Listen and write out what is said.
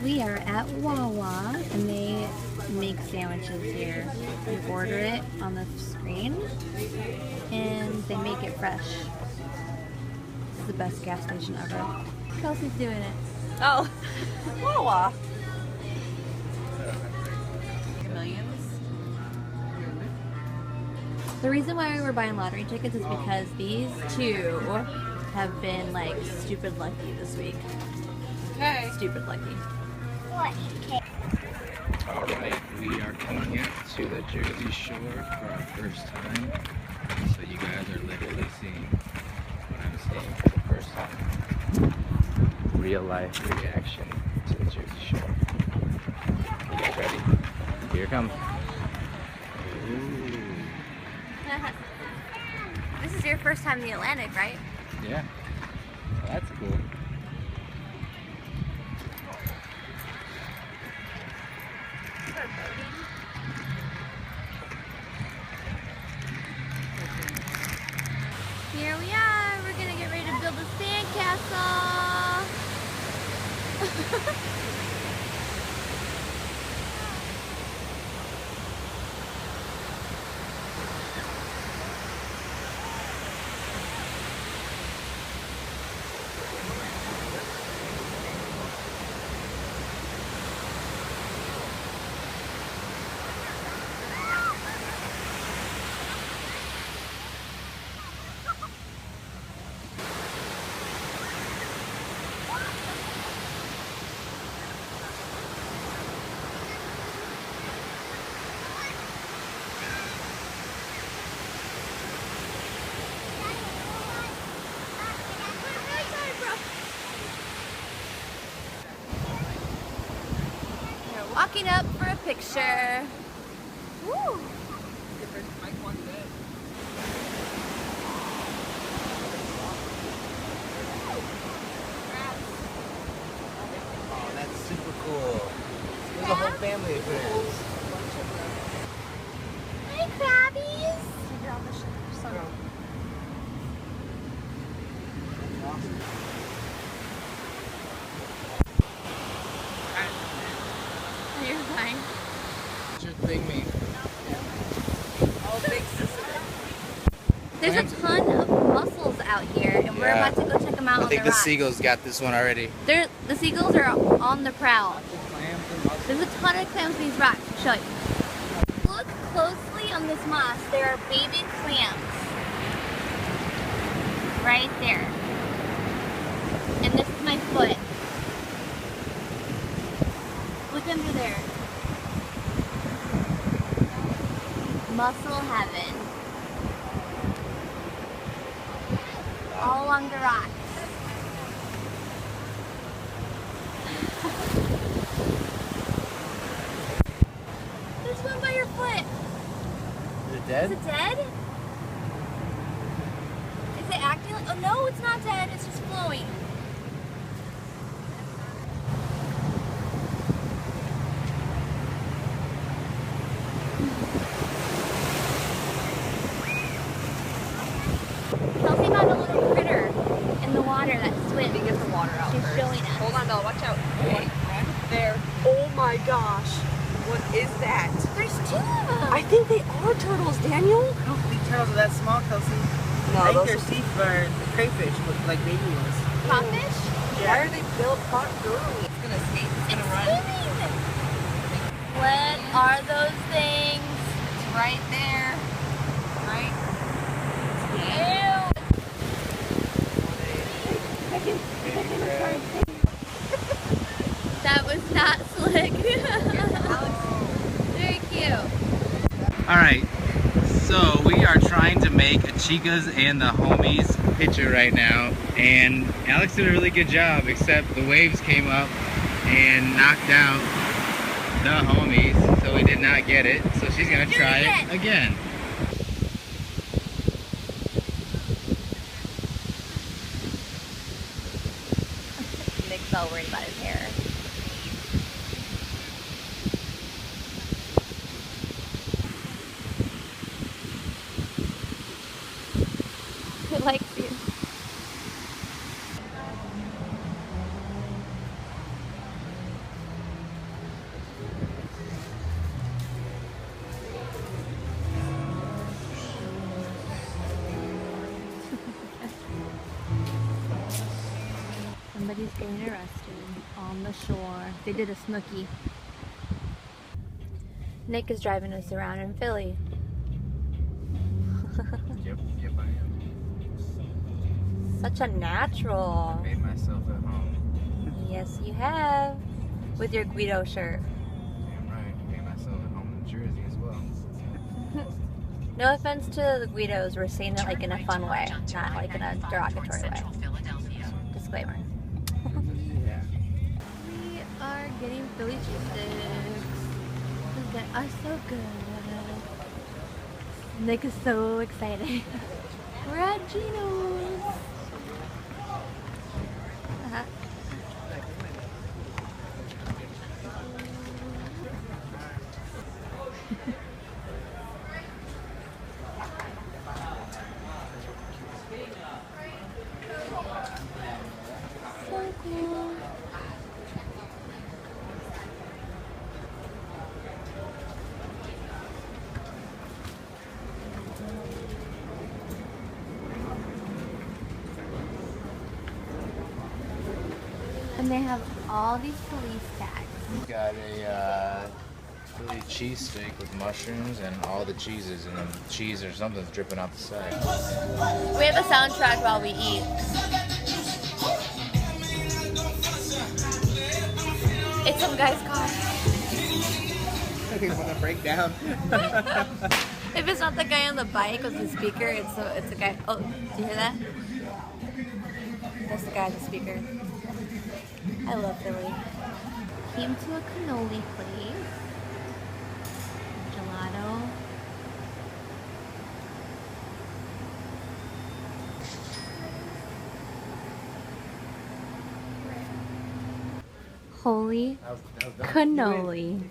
We are at WAWA and they make sandwiches here. You order it on the screen and they make it fresh. This is the best gas station ever. Kelsey's doing it. Oh, WAWA. Millions. The reason why we were buying lottery tickets is because these two have been like stupid lucky this week. Okay. Stupid lucky. What? Alright, we are coming in to the Jersey Shore for our first time. So you guys are literally seeing what I'm seeing for the first time. Real life reaction to the Jersey Shore. You guys ready? Here it comes. Ooh. This is your first time in the Atlantic, right? Yeah. Well, that's cool. Here we are. We're gonna get ready to build a sandcastle. We're walking up for a picture. Woo! Oh, that's super cool. There's a whole family of friends. Hi, crabbies! You're fine. What's your thing mean? Oh, big sister. There's a ton of mussels out here, and we're Yeah. about to go check them out I on think the the rocks. seagulls got this one already. The seagulls are on the prowl. There's a ton of clams in these rocks. I'll show you. Look closely on this moss. There are baby clams. Right there. And this is my foot. Look under there. Mussel heaven. All along the rocks. There's one by your foot. Is it Is dead? it dead? Is it acting like... Oh no, it's not dead. It's just flowing. Kelsey found a little critter in the water that swims. Get the water out She's first. showing us. Hold on, Bella. Watch out. Right there. Oh my gosh. What is that? There's two of them. I think they are turtles, Daniel. I don't think turtles are that small, Kelsey. No, I think those they're sea or crayfish, but like baby ones. Crawfish? Why are they built hot girly? It's gonna escape. It's It's gonna run. swimming. What are those things? It's right there. Right? Ew. That was not slick. Very cute. Alright, so we are trying to make a Chicas and the Homies picture right now, and Alex did a really good job, except the waves came up and knocked out the Homies, so we did not get it, so she's gonna try it again. Nick's all worried about his hair. It likes you. getting arrested on the shore. They did a snooki. Nick is driving us around in Philly. Yep, I am. Such a natural. Made myself at home. Yes, you have. With your Guido shirt. Damn right. Made myself at home in Jersey as well. No offense to the Guidos, we're saying it like in a fun way, not like in a derogatory way. Disclaimer. Yeah. We are getting Philly cheesesteaks. That are so good. Nick is so excited. We're at Gino's. Uh-huh. So cool. And they have all these police tags. We got a Philly cheesesteak with mushrooms and all the cheeses, and then cheese or something's dripping out the side. We have a soundtrack while we eat. It's some guy's car. You want to break down? If it's not the guy on the bike with the speaker, it's a guy. Oh, do you hear that? That's the guy with the speaker. I love Philly. Came to a cannoli place. Gelato. Holy cannoli.